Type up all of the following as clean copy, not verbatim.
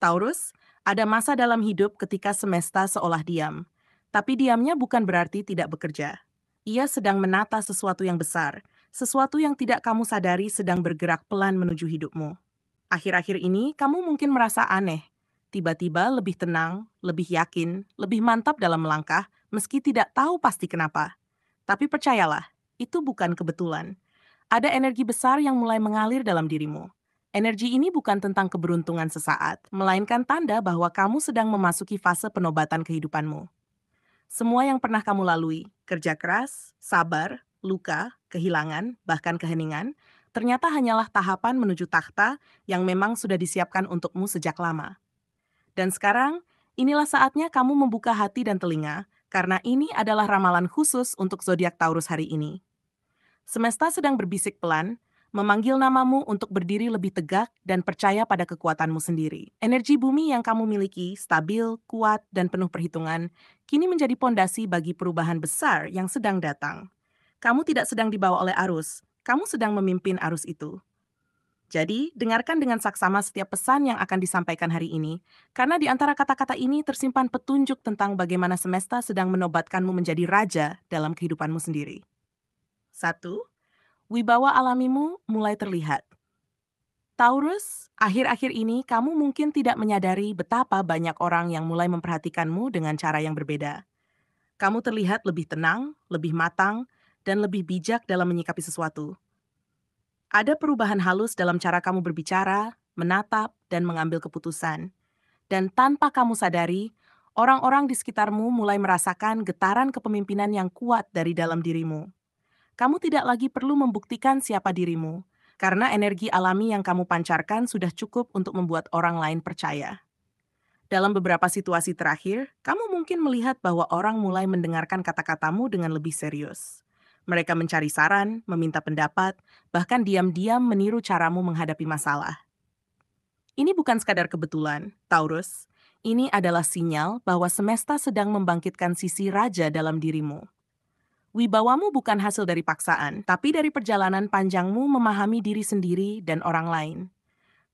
Taurus, ada masa dalam hidup ketika semesta seolah diam. Tapi diamnya bukan berarti tidak bekerja. Ia sedang menata sesuatu yang besar, sesuatu yang tidak kamu sadari sedang bergerak pelan menuju hidupmu. Akhir-akhir ini, kamu mungkin merasa aneh. Tiba-tiba lebih tenang, lebih yakin, lebih mantap dalam melangkah, meski tidak tahu pasti kenapa. Tapi percayalah, itu bukan kebetulan. Ada energi besar yang mulai mengalir dalam dirimu. Energi ini bukan tentang keberuntungan sesaat, melainkan tanda bahwa kamu sedang memasuki fase penobatan kehidupanmu. Semua yang pernah kamu lalui, kerja keras, sabar, luka, kehilangan, bahkan keheningan, ternyata hanyalah tahapan menuju takhta yang memang sudah disiapkan untukmu sejak lama. Dan sekarang, inilah saatnya kamu membuka hati dan telinga, karena ini adalah ramalan khusus untuk zodiak Taurus hari ini. Semesta sedang berbisik pelan, memanggil namamu untuk berdiri lebih tegak dan percaya pada kekuatanmu sendiri. Energi bumi yang kamu miliki, stabil, kuat, dan penuh perhitungan, kini menjadi pondasi bagi perubahan besar yang sedang datang. Kamu tidak sedang dibawa oleh arus, kamu sedang memimpin arus itu. Jadi, dengarkan dengan saksama setiap pesan yang akan disampaikan hari ini, karena di antara kata-kata ini tersimpan petunjuk tentang bagaimana semesta sedang menobatkanmu menjadi raja dalam kehidupanmu sendiri. 1. Wibawa alamimu mulai terlihat. Taurus, akhir-akhir ini kamu mungkin tidak menyadari betapa banyak orang yang mulai memperhatikanmu dengan cara yang berbeda. Kamu terlihat lebih tenang, lebih matang, dan lebih bijak dalam menyikapi sesuatu. Ada perubahan halus dalam cara kamu berbicara, menatap, dan mengambil keputusan. Dan tanpa kamu sadari, orang-orang di sekitarmu mulai merasakan getaran kepemimpinan yang kuat dari dalam dirimu. Kamu tidak lagi perlu membuktikan siapa dirimu, karena energi alami yang kamu pancarkan sudah cukup untuk membuat orang lain percaya. Dalam beberapa situasi terakhir, kamu mungkin melihat bahwa orang mulai mendengarkan kata-katamu dengan lebih serius. Mereka mencari saran, meminta pendapat, bahkan diam-diam meniru caramu menghadapi masalah. Ini bukan sekadar kebetulan, Taurus. Ini adalah sinyal bahwa semesta sedang membangkitkan sisi raja dalam dirimu. Wibawamu bukan hasil dari paksaan, tapi dari perjalanan panjangmu memahami diri sendiri dan orang lain.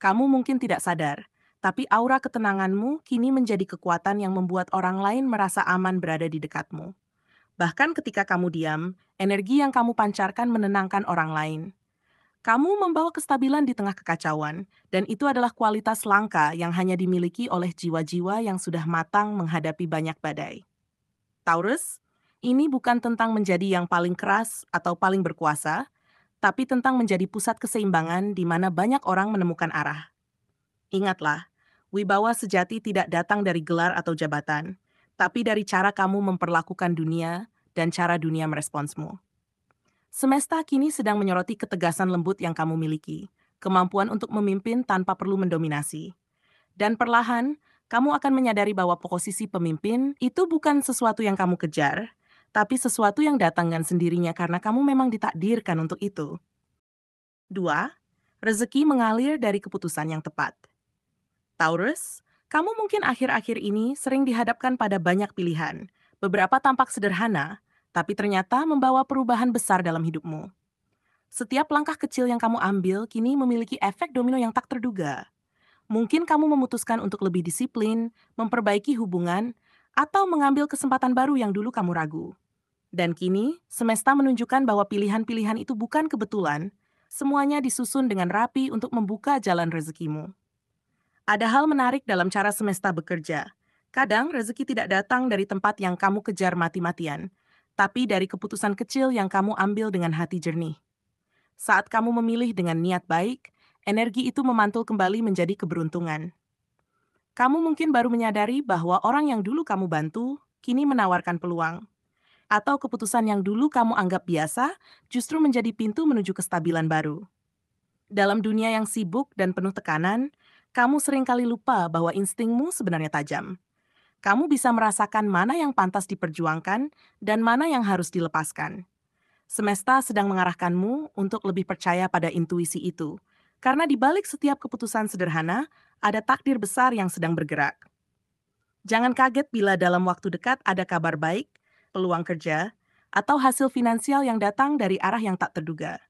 Kamu mungkin tidak sadar, tapi aura ketenanganmu kini menjadi kekuatan yang membuat orang lain merasa aman berada di dekatmu. Bahkan ketika kamu diam, energi yang kamu pancarkan menenangkan orang lain. Kamu membawa kestabilan di tengah kekacauan, dan itu adalah kualitas langka yang hanya dimiliki oleh jiwa-jiwa yang sudah matang menghadapi banyak badai. Taurus, ini bukan tentang menjadi yang paling keras atau paling berkuasa, tapi tentang menjadi pusat keseimbangan di mana banyak orang menemukan arah. Ingatlah, wibawa sejati tidak datang dari gelar atau jabatan, tapi dari cara kamu memperlakukan dunia dan cara dunia meresponsmu. Semesta kini sedang menyoroti ketegasan lembut yang kamu miliki, kemampuan untuk memimpin tanpa perlu mendominasi. Dan perlahan, kamu akan menyadari bahwa posisi pemimpin itu bukan sesuatu yang kamu kejar, tapi sesuatu yang datang dengan sendirinya karena kamu memang ditakdirkan untuk itu. 2. Rezeki mengalir dari keputusan yang tepat. Taurus, kamu mungkin akhir-akhir ini sering dihadapkan pada banyak pilihan. Beberapa tampak sederhana, tapi ternyata membawa perubahan besar dalam hidupmu. Setiap langkah kecil yang kamu ambil kini memiliki efek domino yang tak terduga. Mungkin kamu memutuskan untuk lebih disiplin, memperbaiki hubungan, atau mengambil kesempatan baru yang dulu kamu ragu. Dan kini, semesta menunjukkan bahwa pilihan-pilihan itu bukan kebetulan, semuanya disusun dengan rapi untuk membuka jalan rezekimu. Ada hal menarik dalam cara semesta bekerja. Kadang rezeki tidak datang dari tempat yang kamu kejar mati-matian, tapi dari keputusan kecil yang kamu ambil dengan hati jernih. Saat kamu memilih dengan niat baik, energi itu memantul kembali menjadi keberuntungan. Kamu mungkin baru menyadari bahwa orang yang dulu kamu bantu, kini menawarkan peluang. Atau keputusan yang dulu kamu anggap biasa, justru menjadi pintu menuju kestabilan baru. Dalam dunia yang sibuk dan penuh tekanan, kamu seringkali lupa bahwa instingmu sebenarnya tajam. Kamu bisa merasakan mana yang pantas diperjuangkan dan mana yang harus dilepaskan. Semesta sedang mengarahkanmu untuk lebih percaya pada intuisi itu, karena di balik setiap keputusan sederhana, ada takdir besar yang sedang bergerak. Jangan kaget bila dalam waktu dekat ada kabar baik, peluang kerja, atau hasil finansial yang datang dari arah yang tak terduga.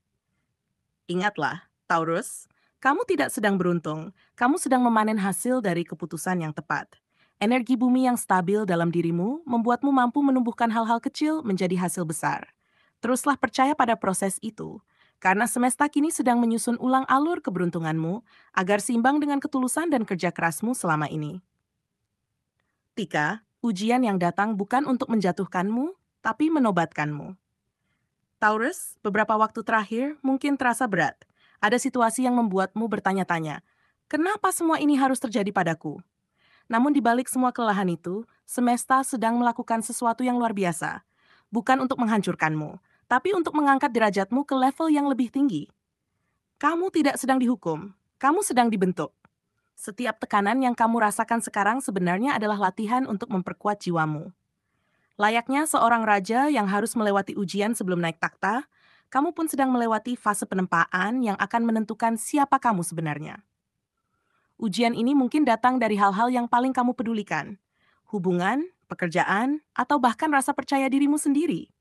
Ingatlah, Taurus, Kamu tidak sedang beruntung, kamu sedang memanen hasil dari keputusan yang tepat. Energi bumi yang stabil dalam dirimu membuatmu mampu menumbuhkan hal-hal kecil menjadi hasil besar. Teruslah percaya pada proses itu, karena semesta kini sedang menyusun ulang alur keberuntunganmu agar seimbang dengan ketulusan dan kerja kerasmu selama ini. Tika, ujian yang datang bukan untuk menjatuhkanmu, tapi menobatkanmu. Taurus, beberapa waktu terakhir mungkin terasa berat. Ada situasi yang membuatmu bertanya-tanya, kenapa semua ini harus terjadi padaku? Namun di balik semua kelelahan itu, semesta sedang melakukan sesuatu yang luar biasa. Bukan untuk menghancurkanmu, tapi untuk mengangkat derajatmu ke level yang lebih tinggi. Kamu tidak sedang dihukum, kamu sedang dibentuk. Setiap tekanan yang kamu rasakan sekarang sebenarnya adalah latihan untuk memperkuat jiwamu. Layaknya seorang raja yang harus melewati ujian sebelum naik takhta, kamu pun sedang melewati fase penempaan yang akan menentukan siapa kamu sebenarnya. Ujian ini mungkin datang dari hal-hal yang paling kamu pedulikan, hubungan, pekerjaan, atau bahkan rasa percaya dirimu sendiri.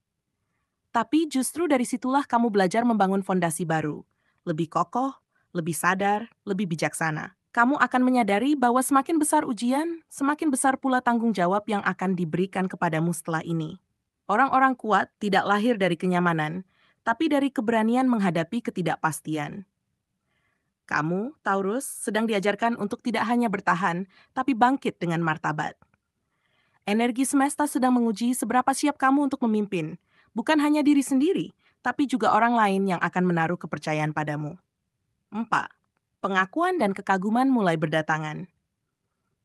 Tapi justru dari situlah kamu belajar membangun fondasi baru, lebih kokoh, lebih sadar, lebih bijaksana. Kamu akan menyadari bahwa semakin besar ujian, semakin besar pula tanggung jawab yang akan diberikan kepadamu setelah ini. Orang-orang kuat tidak lahir dari kenyamanan, tapi dari keberanian menghadapi ketidakpastian. Kamu, Taurus, sedang diajarkan untuk tidak hanya bertahan, tapi bangkit dengan martabat. Energi semesta sedang menguji seberapa siap kamu untuk memimpin, bukan hanya diri sendiri, tapi juga orang lain yang akan menaruh kepercayaan padamu. 4. Pengakuan dan kekaguman mulai berdatangan.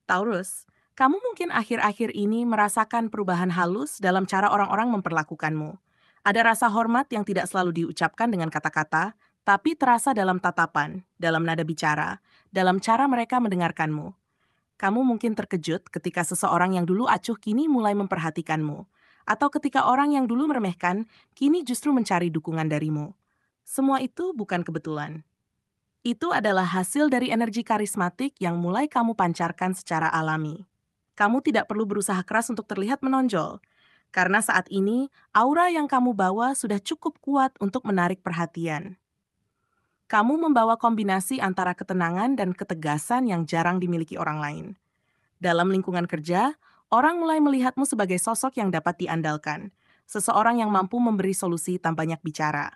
Taurus, kamu mungkin akhir-akhir ini merasakan perubahan halus dalam cara orang-orang memperlakukanmu. Ada rasa hormat yang tidak selalu diucapkan dengan kata-kata, tapi terasa dalam tatapan, dalam nada bicara, dalam cara mereka mendengarkanmu. Kamu mungkin terkejut ketika seseorang yang dulu acuh kini mulai memperhatikanmu, atau ketika orang yang dulu meremehkan kini justru mencari dukungan darimu. Semua itu bukan kebetulan. Itu adalah hasil dari energi karismatik yang mulai kamu pancarkan secara alami. Kamu tidak perlu berusaha keras untuk terlihat menonjol, karena saat ini aura yang kamu bawa sudah cukup kuat untuk menarik perhatian. Kamu membawa kombinasi antara ketenangan dan ketegasan yang jarang dimiliki orang lain. Dalam lingkungan kerja, orang mulai melihatmu sebagai sosok yang dapat diandalkan, seseorang yang mampu memberi solusi tanpa banyak bicara.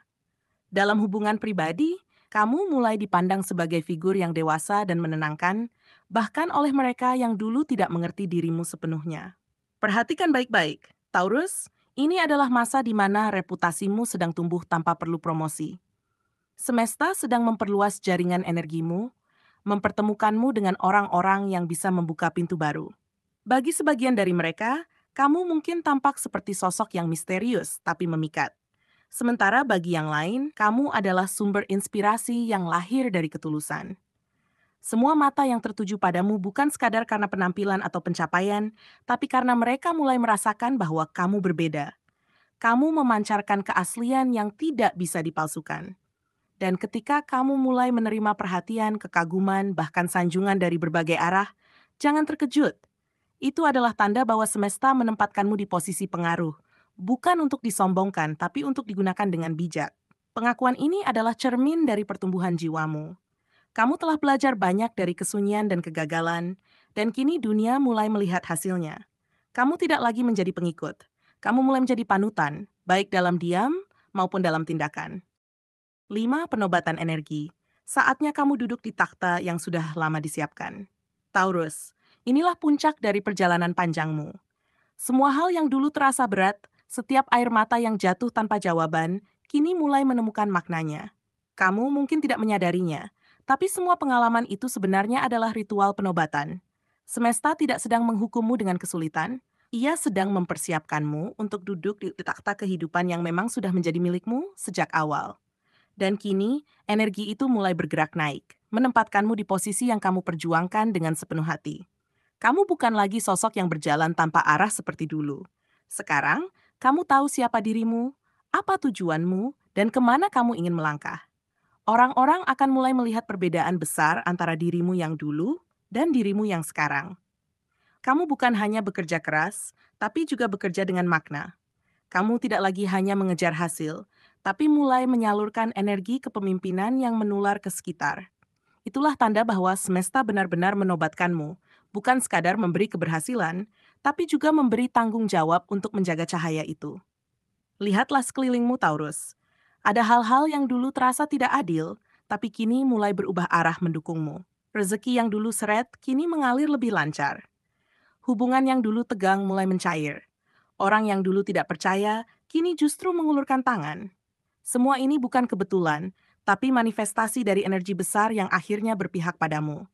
Dalam hubungan pribadi, kamu mulai dipandang sebagai figur yang dewasa dan menenangkan, bahkan oleh mereka yang dulu tidak mengerti dirimu sepenuhnya. Perhatikan baik-baik, Taurus, ini adalah masa di mana reputasimu sedang tumbuh tanpa perlu promosi. Semesta sedang memperluas jaringan energimu, mempertemukanmu dengan orang-orang yang bisa membuka pintu baru. Bagi sebagian dari mereka, kamu mungkin tampak seperti sosok yang misterius tapi memikat. Sementara bagi yang lain, kamu adalah sumber inspirasi yang lahir dari ketulusan. Semua mata yang tertuju padamu bukan sekadar karena penampilan atau pencapaian, tapi karena mereka mulai merasakan bahwa kamu berbeda. Kamu memancarkan keaslian yang tidak bisa dipalsukan. Dan ketika kamu mulai menerima perhatian, kekaguman, bahkan sanjungan dari berbagai arah, jangan terkejut. Itu adalah tanda bahwa semesta menempatkanmu di posisi pengaruh, bukan untuk disombongkan, tapi untuk digunakan dengan bijak. Pengakuan ini adalah cermin dari pertumbuhan jiwamu. Kamu telah belajar banyak dari kesunyian dan kegagalan, dan kini dunia mulai melihat hasilnya. Kamu tidak lagi menjadi pengikut. Kamu mulai menjadi panutan, baik dalam diam maupun dalam tindakan. 5. Penobatan energi. Saatnya kamu duduk di takhta yang sudah lama disiapkan. Taurus, inilah puncak dari perjalanan panjangmu. Semua hal yang dulu terasa berat, setiap air mata yang jatuh tanpa jawaban, kini mulai menemukan maknanya. Kamu mungkin tidak menyadarinya, tapi semua pengalaman itu sebenarnya adalah ritual penobatan. Semesta tidak sedang menghukummu dengan kesulitan, ia sedang mempersiapkanmu untuk duduk di takhta kehidupan yang memang sudah menjadi milikmu sejak awal. Dan kini, energi itu mulai bergerak naik, menempatkanmu di posisi yang kamu perjuangkan dengan sepenuh hati. Kamu bukan lagi sosok yang berjalan tanpa arah seperti dulu. Sekarang, kamu tahu siapa dirimu, apa tujuanmu, dan kemana kamu ingin melangkah. Orang-orang akan mulai melihat perbedaan besar antara dirimu yang dulu dan dirimu yang sekarang. Kamu bukan hanya bekerja keras, tapi juga bekerja dengan makna. Kamu tidak lagi hanya mengejar hasil, tapi mulai menyalurkan energi kepemimpinan yang menular ke sekitar. Itulah tanda bahwa semesta benar-benar menobatkanmu, bukan sekadar memberi keberhasilan, tapi juga memberi tanggung jawab untuk menjaga cahaya itu. Lihatlah sekelilingmu, Taurus. Ada hal-hal yang dulu terasa tidak adil, tapi kini mulai berubah arah mendukungmu. Rezeki yang dulu seret, kini mengalir lebih lancar. Hubungan yang dulu tegang mulai mencair. Orang yang dulu tidak percaya, kini justru mengulurkan tangan. Semua ini bukan kebetulan, tapi manifestasi dari energi besar yang akhirnya berpihak padamu.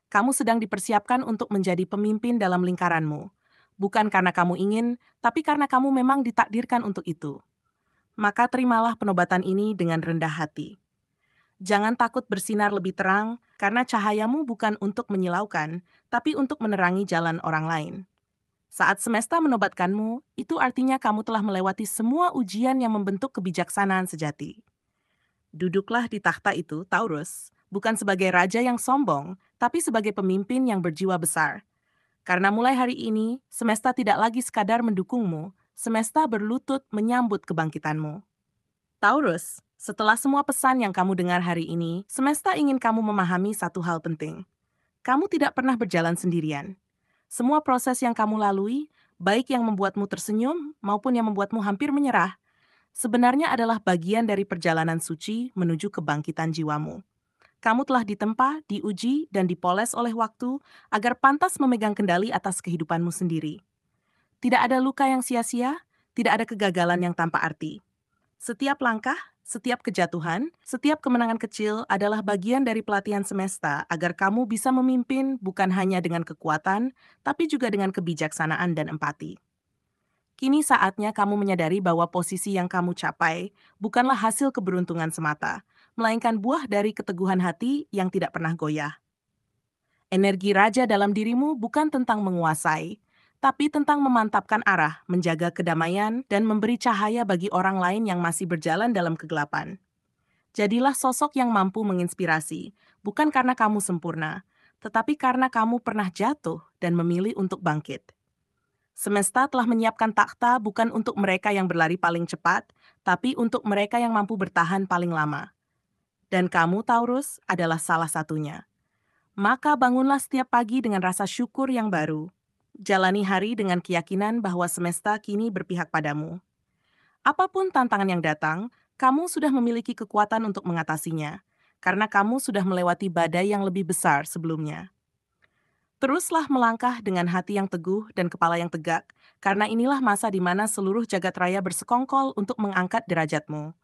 Kamu sedang dipersiapkan untuk menjadi pemimpin dalam lingkaranmu. Bukan karena kamu ingin, tapi karena kamu memang ditakdirkan untuk itu. Maka terimalah penobatan ini dengan rendah hati. Jangan takut bersinar lebih terang, karena cahayamu bukan untuk menyilaukan, tapi untuk menerangi jalan orang lain. Saat semesta menobatkanmu, itu artinya kamu telah melewati semua ujian yang membentuk kebijaksanaan sejati. Duduklah di takhta itu, Taurus, bukan sebagai raja yang sombong, tapi sebagai pemimpin yang berjiwa besar. Karena mulai hari ini, semesta tidak lagi sekadar mendukungmu, semesta berlutut menyambut kebangkitanmu. Taurus, setelah semua pesan yang kamu dengar hari ini, semesta ingin kamu memahami satu hal penting. Kamu tidak pernah berjalan sendirian. Semua proses yang kamu lalui, baik yang membuatmu tersenyum maupun yang membuatmu hampir menyerah, sebenarnya adalah bagian dari perjalanan suci menuju kebangkitan jiwamu. Kamu telah ditempa, diuji, dan dipoles oleh waktu agar pantas memegang kendali atas kehidupanmu sendiri. Tidak ada luka yang sia-sia, tidak ada kegagalan yang tanpa arti. Setiap langkah, setiap kejatuhan, setiap kemenangan kecil adalah bagian dari pelatihan semesta agar kamu bisa memimpin bukan hanya dengan kekuatan, tapi juga dengan kebijaksanaan dan empati. Kini saatnya kamu menyadari bahwa posisi yang kamu capai bukanlah hasil keberuntungan semata, melainkan buah dari keteguhan hati yang tidak pernah goyah. Energi raja dalam dirimu bukan tentang menguasai, tapi tentang memantapkan arah, menjaga kedamaian, dan memberi cahaya bagi orang lain yang masih berjalan dalam kegelapan. Jadilah sosok yang mampu menginspirasi, bukan karena kamu sempurna, tetapi karena kamu pernah jatuh dan memilih untuk bangkit. Semesta telah menyiapkan takhta bukan untuk mereka yang berlari paling cepat, tapi untuk mereka yang mampu bertahan paling lama. Dan kamu, Taurus, adalah salah satunya. Maka bangunlah setiap pagi dengan rasa syukur yang baru. Jalani hari dengan keyakinan bahwa semesta kini berpihak padamu. Apapun tantangan yang datang, kamu sudah memiliki kekuatan untuk mengatasinya, karena kamu sudah melewati badai yang lebih besar sebelumnya. Teruslah melangkah dengan hati yang teguh dan kepala yang tegak, karena inilah masa di mana seluruh jagat raya bersekongkol untuk mengangkat derajatmu.